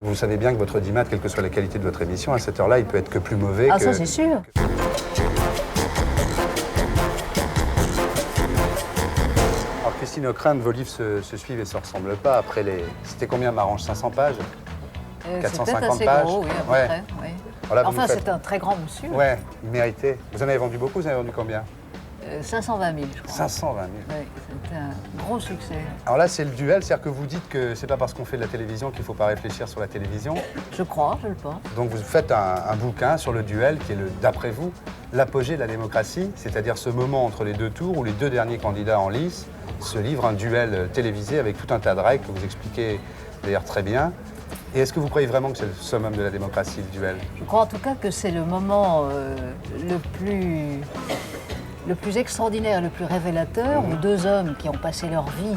Vous savez bien que votre audimat, quelle que soit la qualité de votre émission, à cette heure-là, il peut être que plus mauvais Ah, que... ça c'est sûr. Alors, Christine Ockrent, vos livres se suivent et se ressemblent pas. Après les... C'était combien, Marange? 500 pages? C'est 450 peut-être assez pages. gros, oui, à peu Ouais. près. Oui. Voilà, vous Enfin, nous faites- c'est un très grand monsieur. Ouais, il méritait. Vous en avez vendu beaucoup? Vous en avez vendu combien? 520 000, je crois. 520 000. Oui, c'était un gros succès. Alors là, c'est le duel, c'est-à-dire que vous dites que c'est pas parce qu'on fait de la télévision qu'il ne faut pas réfléchir sur la télévision. Je crois, je le pense. Donc vous faites un bouquin sur le duel qui est, d'après vous, l'apogée de la démocratie, c'est-à-dire ce moment entre les deux tours où les deux derniers candidats en lice se livrent un duel télévisé avec tout un tas de règles que vous expliquez d'ailleurs très bien. Et est-ce que vous croyez vraiment que c'est le summum de la démocratie, le duel? Je crois en tout cas que c'est le moment le plus extraordinaire, le plus révélateur, où deux hommes qui ont passé leur vie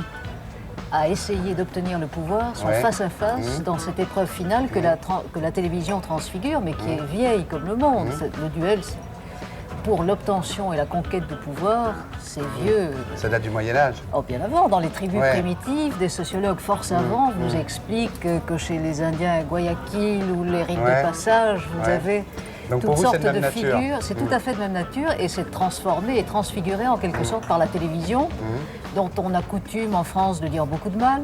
à essayer d'obtenir le pouvoir sont Ouais. face à face dans cette épreuve finale que la télévision transfigure, mais qui est vieille comme le monde. Le duel, pour l'obtention et la conquête du pouvoir, c'est vieux. Ça date du Moyen-Âge. Oh, bien avant, dans les tribus Ouais. primitives, des sociologues fort savants vous expliquent que chez les Indiens Guayaquil ou les rites Ouais. de passage, vous Ouais. avez Donc pour toutes vous, c'est sortes de même de nature. figures. C'est tout à fait de même nature et c'est transformé et transfiguré en quelque sorte par la télévision, dont on a coutume en France de dire beaucoup de mal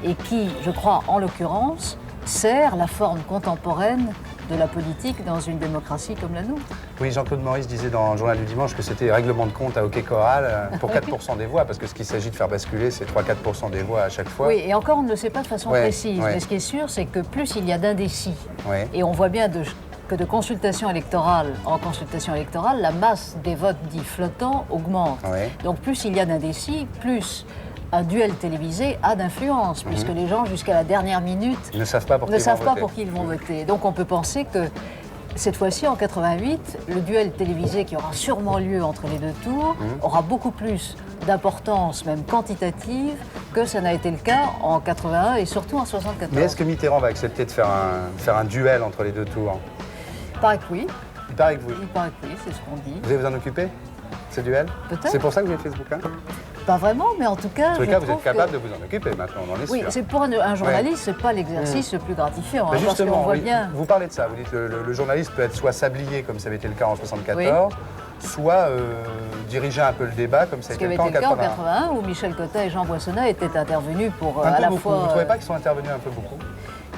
et qui, je crois, en l'occurrence, sert la forme contemporaine de la politique dans une démocratie comme la nôtre. Oui, Jean-Claude Maurice disait dans le Journal du Dimanche que c'était règlement de compte à hockey choral pour 4% des voix, parce que ce qu'il s'agit de faire basculer, c'est 3-4% des voix à chaque fois. Oui, et encore, on ne le sait pas de façon Ouais, précise, ouais. mais ce qui est sûr, c'est que plus il y a d'indécis, Ouais. et on voit bien que de consultation électorale en consultation électorale, la masse des votes dits flottants augmente. Ouais. Donc plus il y a d'indécis, plus un duel télévisé a d'influence, puisque les gens, jusqu'à la dernière minute, Ils ne savent pas pour qui ne ils savent vont pas voter. pour qui ils vont voter. Donc on peut penser que cette fois-ci, en 88, le duel télévisé qui aura sûrement lieu entre les deux tours aura beaucoup plus d'importance, même quantitative, que ça n'a été le cas en 81 et surtout en 74. Mais est-ce que Mitterrand va accepter de faire un duel entre les deux tours? Il paraît que oui, Il paraît que vous. il paraît que oui, c'est ce qu'on dit. Vous allez vous en occuper, ce duel? Peut-être. C'est pour ça que vous avez fait ce bouquin? Pas vraiment, mais en tout cas, En tous les je cas, vous trouve êtes capable que... de vous en occuper maintenant, on en est Oui, sûr. c'est pour un journaliste, c'est pas l'exercice le plus gratifiant, Mais hein, parce qu'on justement, voit oui, bien. vous parlez de ça, vous dites que le journaliste peut être soit sablier, comme ça avait été le cas en 74, soit diriger un peu le débat, comme ça a Ce qui été avait le cas été en le cas en 81. 81, où Michel Cotta et Jean Boissonnat étaient intervenus pour Un à peu la beaucoup. fois... Vous ne trouvez pas qu'ils sont intervenus un peu beaucoup?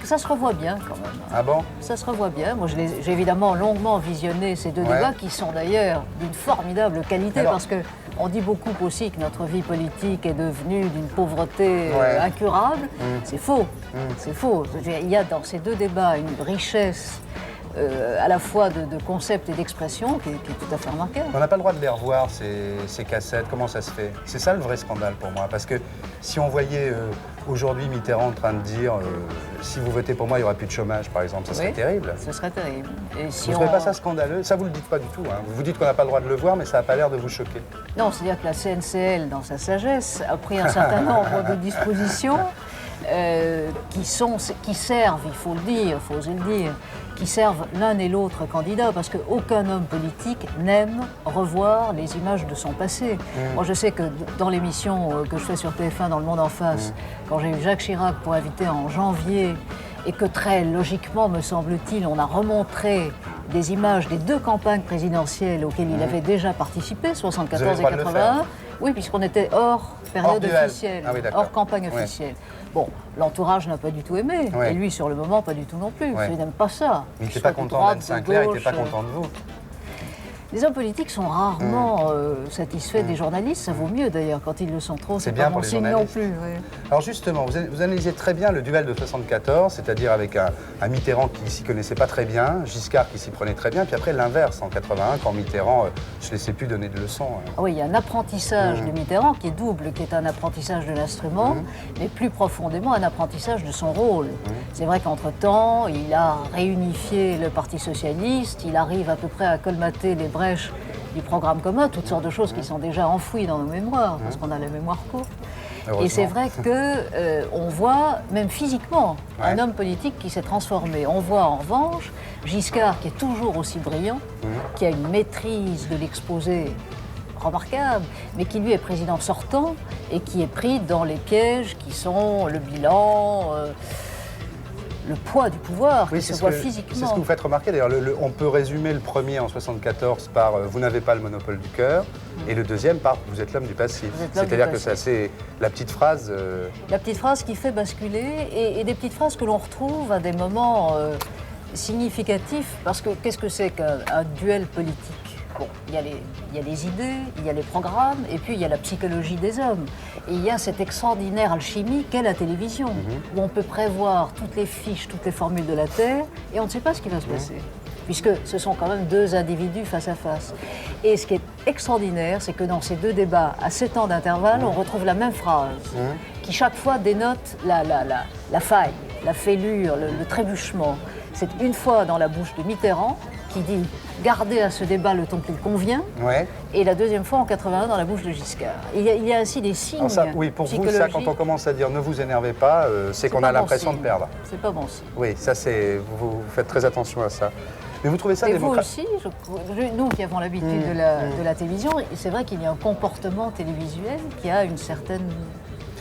Ça se revoit bien quand même. Ah bon? Ça se revoit bien. Moi, j'ai évidemment longuement visionné ces deux Ouais. débats qui sont d'ailleurs d'une formidable qualité Alors- parce que on dit beaucoup aussi que notre vie politique est devenue d'une pauvreté Ouais. incurable. C'est faux. C'est faux. Je veux dire, il y a dans ces deux débats une richesse à la fois de concepts et d'expressions qui est tout à fait remarquable. On n'a pas le droit de les revoir, ces cassettes. Comment ça se fait? C'est ça le vrai scandale pour moi. Parce que si on voyait aujourd'hui Mitterrand en train de dire si vous votez pour moi, il n'y aura plus de chômage, par exemple, ça serait Oui, terrible. Ce serait terrible. Et si Vous ne trouvez pas ça scandaleux? Ça, vous ne le dites pas du tout. Hein. Vous vous dites qu'on n'a pas le droit de le voir, mais ça n'a pas l'air de vous choquer. Non, c'est-à-dire que la CNCL, dans sa sagesse, a pris un certain nombre de dispositions qui servent, il faut le dire, il faut oser le dire, qui servent l'un et l'autre candidat, parce qu'aucun homme politique n'aime revoir les images de son passé. Moi, je sais que dans l'émission que je fais sur TF1, dans Le Monde en face, quand j'ai eu Jacques Chirac pour inviter en janvier, et que très logiquement, me semble-t-il, on a remontré des images des deux campagnes présidentielles auxquelles il avait déjà participé, Vous avez 74 le et droit de le 81. faire. Oui, puisqu'on était hors période duel. officielle, Ah oui, d'accord. hors campagne Ouais. officielle. Bon, l'entourage n'a pas du tout aimé, Ouais. et lui, sur le moment, pas du tout non plus. Ouais. Il n'aime pas ça. Il n'était Qu'il pas soit de content droite, d'Anne de Sinclair, il n'était pas gauche, content de vous. Les hommes politiques sont rarement satisfaits des journalistes, ça vaut mieux d'ailleurs, quand ils le sont trop, c'est bien pas pour bon les signe non journalistes. plus. Oui. Alors justement, vous analysez très bien le duel de 74, c'est-à-dire avec un Mitterrand qui s'y connaissait pas très bien, Giscard qui s'y prenait très bien, puis après l'inverse en 81, quand Mitterrand se laissait plus donner de leçons. Ah oui, il y a un apprentissage de Mitterrand qui est double, qui est un apprentissage de l'instrument, mais plus profondément un apprentissage de son rôle. C'est vrai qu'entre-temps, il a réunifié le Parti socialiste, il arrive à peu près à colmater les brèches du programme commun, toutes sortes de choses qui sont déjà enfouies dans nos mémoires, parce qu'on a la mémoire courte. Et c'est vrai qu'on voit, même physiquement, un homme politique qui s'est transformé. On voit en revanche Giscard, qui est toujours aussi brillant, qui a une maîtrise de l'exposé remarquable, mais qui lui est président sortant et qui est pris dans les pièges qui sont le bilan, le poids du pouvoir, Oui, qui se c'est voit ce que physiquement. vous faites remarquer. D'ailleurs, on peut résumer le premier en 74 par vous n'avez pas le monopole du cœur, et le deuxième par vous êtes l'homme du passif. Vous êtes l'homme du C'est-à-dire que passif. c'est assez la petite phrase. La petite phrase qui fait basculer, et des petites phrases que l'on retrouve à des moments significatifs, parce que qu'est-ce que c'est qu'un duel politique? Bon, il y a les idées, il y a les programmes, et puis il y a la psychologie des hommes. Et il y a cette extraordinaire alchimie qu'est la télévision, où on peut prévoir toutes les fiches, toutes les formules de la Terre, et on ne sait pas ce qui va se passer, puisque ce sont quand même deux individus face à face. Et ce qui est extraordinaire, c'est que dans ces deux débats, à 7 ans d'intervalle, on retrouve la même phrase, qui chaque fois dénote la faille, la fêlure, le trébuchement. C'est une fois dans la bouche de Mitterrand, qui dit « gardez à ce débat le ton qu'il convient Ouais. », et la deuxième fois en 81 dans la bouche de Giscard. Il y a ainsi des signes Alors ça, oui, pour vous, ça, psychologiques. quand on commence à dire ne vous énervez pas, c'est qu'on pas a bon l'impression de signe. perdre. C'est pas bon signe. Oui, ça c'est. Vous faites très attention à ça. Mais vous trouvez ça Et vous démocratique? aussi, nous qui avons l'habitude de la télévision, c'est vrai qu'il y a un comportement télévisuel qui a une certaine...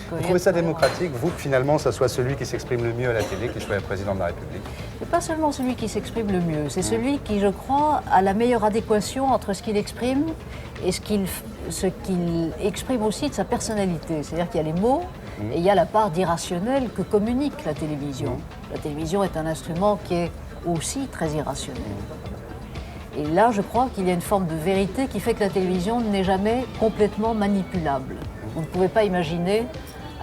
Vous trouvez ça démocratique, vous, que finalement, ça soit celui qui s'exprime le mieux à la télé qui soit le président de la République? C'est pas seulement celui qui s'exprime le mieux, c'est celui qui, je crois, a la meilleure adéquation entre ce qu'il exprime et ce qu'il exprime aussi de sa personnalité. C'est-à-dire qu'il y a les mots et il y a la part d'irrationnel que communique la télévision. La télévision est un instrument qui est aussi très irrationnel. Et là, je crois qu'il y a une forme de vérité qui fait que la télévision n'est jamais complètement manipulable. Vous ne pouvez pas imaginer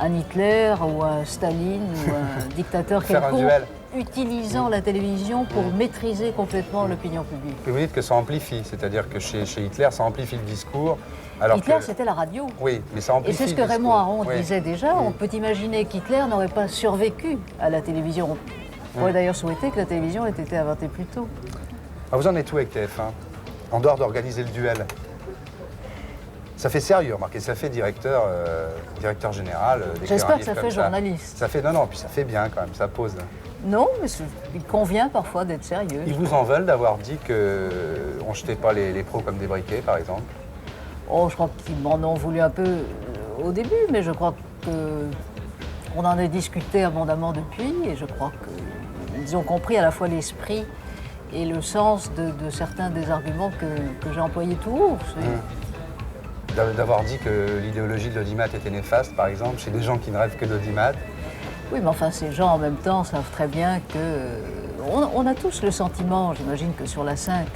un Hitler ou un Staline ou un dictateur Faire un quelconque duel. utilisant la télévision pour maîtriser complètement l'opinion publique. Et vous dites que ça amplifie, c'est-à-dire que chez Hitler, ça amplifie le discour. Alors Hitler, que... c'était la radio. Oui, mais ça Et amplifie c'est ce que le Raymond discours. Aron Oui. disait déjà. On peut imaginer qu'Hitler n'aurait pas survécu à la télévision. On pourrait d'ailleurs souhaiter que la télévision ait été inventée plus tôt. Ah, vous en êtes où avec TF1? En dehors d'organiser le duel? Ça fait sérieux, remarquez, ça fait directeur général. d'écrire J'espère un que livre ça comme fait journaliste. Ça fait, non, puis ça fait bien quand même, ça pose. Non, mais il convient parfois d'être sérieux. Ils vous en veulent d'avoir dit qu'on ne jetait pas les pros comme des briquets, par exemple? Oh, je crois qu'ils m'en ont voulu un peu au début, mais je crois qu'on en a discuté abondamment depuis, et je crois qu'ils ont compris à la fois l'esprit et le sens de certains des arguments que j'ai employés tout haut. D'avoir dit que l'idéologie de l'audimat était néfaste, par exemple, chez des gens qui ne rêvent que d'audimat. Oui, mais enfin, ces gens, en même temps, savent très bien que... On a tous le sentiment, j'imagine que sur la 5,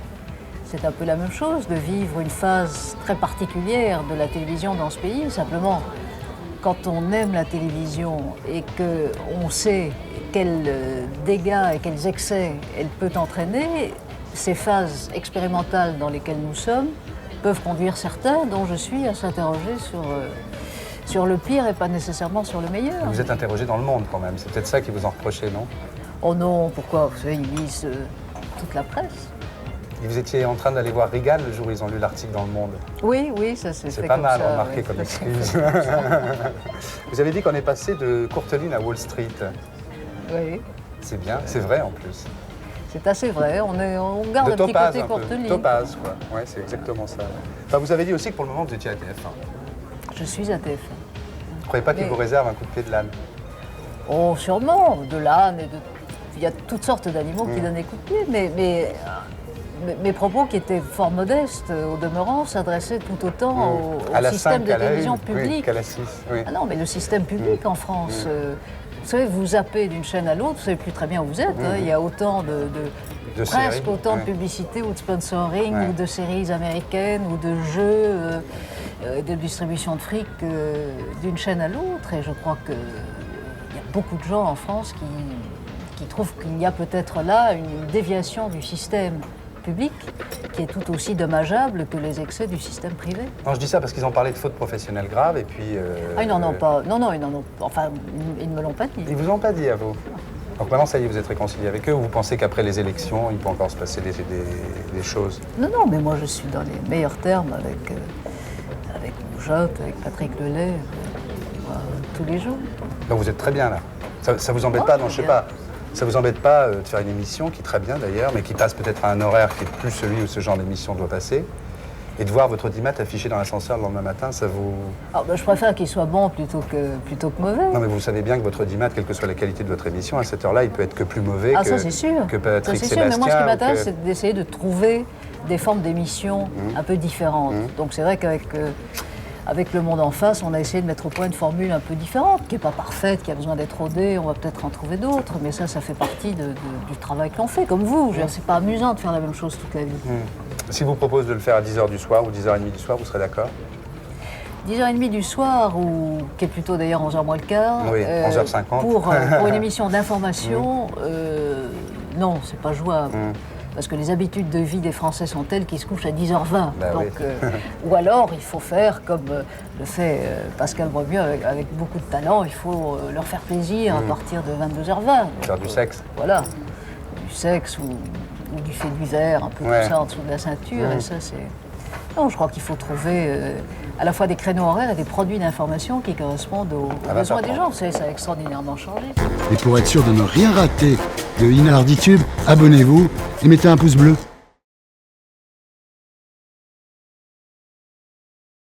c'est un peu la même chose, de vivre une phase très particulière de la télévision dans ce pays. Simplement, quand on aime la télévision et qu'on sait quels dégâts et quels excès elle peut entraîner, ces phases expérimentales dans lesquelles nous sommes peuvent conduire certains, dont je suis, à s'interroger sur le pire et pas nécessairement sur le meilleur. Vous êtes interrogé dans le monde quand même, c'est peut-être ça qui vous en reprochez, non? Oh non, pourquoi? Vous savez, ils lisent toute la presse. Et vous étiez en train d'aller voir Reagan le jour où ils ont lu l'article dans Le Monde. Oui, oui, ça s'est fait C'est pas comme mal ça, remarqué oui. comme excuse. Vous avez dit qu'on est passé de Courteline à Wall Street. Oui, C'est bien, c'est vrai en plus. c'est assez vrai. On garde De un petit Topaz côté un peu. Courteline. Topaz, quoi. Ouais, c'est exactement ça. Enfin, vous avez dit aussi que pour le moment vous étiez à TF1. Je suis à TF1. Vous ne croyez pas qu'il Mais- vous réserve un coup de pied de l'âne? Oh, sûrement, de l'âne et de... Il y a toutes sortes d'animaux qui donnent des coups de pied, mais mes propos, qui étaient fort modestes, au demeurant, s'adressaient tout autant au À la système 5, de à la télévision 1, oui, publique. qu'à la 6. Oui. Ah non, mais le système public en France, vous savez, vous zappez d'une chaîne à l'autre, vous ne savez plus très bien où vous êtes. Hein. Il y a autant De presque séries, autant de ouais. publicité ou de sponsoring Ouais. ou de séries américaines ou de jeux, de distribution de fric d'une chaîne à l'autre. Et je crois qu'il y a beaucoup de gens en France qui trouvent qu'il y a peut-être là une déviation du système public qui est tout aussi dommageable que les excès du système privé. Non, je dis ça parce qu'ils ont parlé de fautes professionnelles graves et puis... Ah, ils n'en ont pas. Non, non, ils n'en ont. Enfin, ils ne me l'ont pas dit. Ils vous ont pas dit à vous? Donc maintenant, ça y est, vous êtes réconcilié avec eux, ou vous pensez qu'après les élections, il peut encore se passer des choses? Non, non, mais moi je suis dans les meilleurs termes avec Moujotte, avec Patrick Lelay, tous les jours. Donc vous êtes très bien là. Ça vous embête Oh, pas, non, très je sais bien. pas. Ça vous embête pas de faire une émission qui est très bien d'ailleurs, mais qui passe peut-être à un horaire qui est plus celui où ce genre d'émission doit passer, Et de voir votre audimat affiché dans l'ascenseur le lendemain matin, ça vous... Je préfère qu'il soit bon plutôt que mauvais. Non, mais vous savez bien que votre audimat, quelle que soit la qualité de votre émission, à cette heure-là, il peut être que plus mauvais ça c'est sûr. que Patrick ça, c'est Sébastien. sûr, mais moi ce qui m'intéresse, c'est d'essayer de trouver des formes d'émissions un peu différentes. Donc c'est vrai qu'avec avec Le Monde en face, on a essayé de mettre au point une formule un peu différente, qui n'est pas parfaite, qui a besoin d'être rodée, on va peut-être en trouver d'autres, mais ça fait partie du travail que l'on fait, comme vous. C'est pas amusant de faire la même chose toute la vie. Si vous propose de le faire à 10h du soir ou 10h30 du soir, vous serez d'accord? 10h30 du soir, qui est plutôt d'ailleurs 11h moins le quart. Oui, 11h50. Pour une émission d'information, non, c'est pas jouable. Parce que les habitudes de vie des Français sont telles qu'ils se couchent à 10h20. Ou alors, il faut faire comme le fait Pascal Brognieux avec beaucoup de talent, il faut leur faire plaisir à partir de 22h20. Faire du sexe. Voilà, du sexe ou du fait divers, un peu tout ça en dessous de la ceinture. Et ça, c'est... Non, je crois qu'il faut trouver à la fois des créneaux horaires et des produits d'information qui correspondent aux besoins des gens. Ça a extraordinairement changé. Et pour être sûr de ne rien rater de Inarditube, abonnez-vous et mettez un pouce bleu.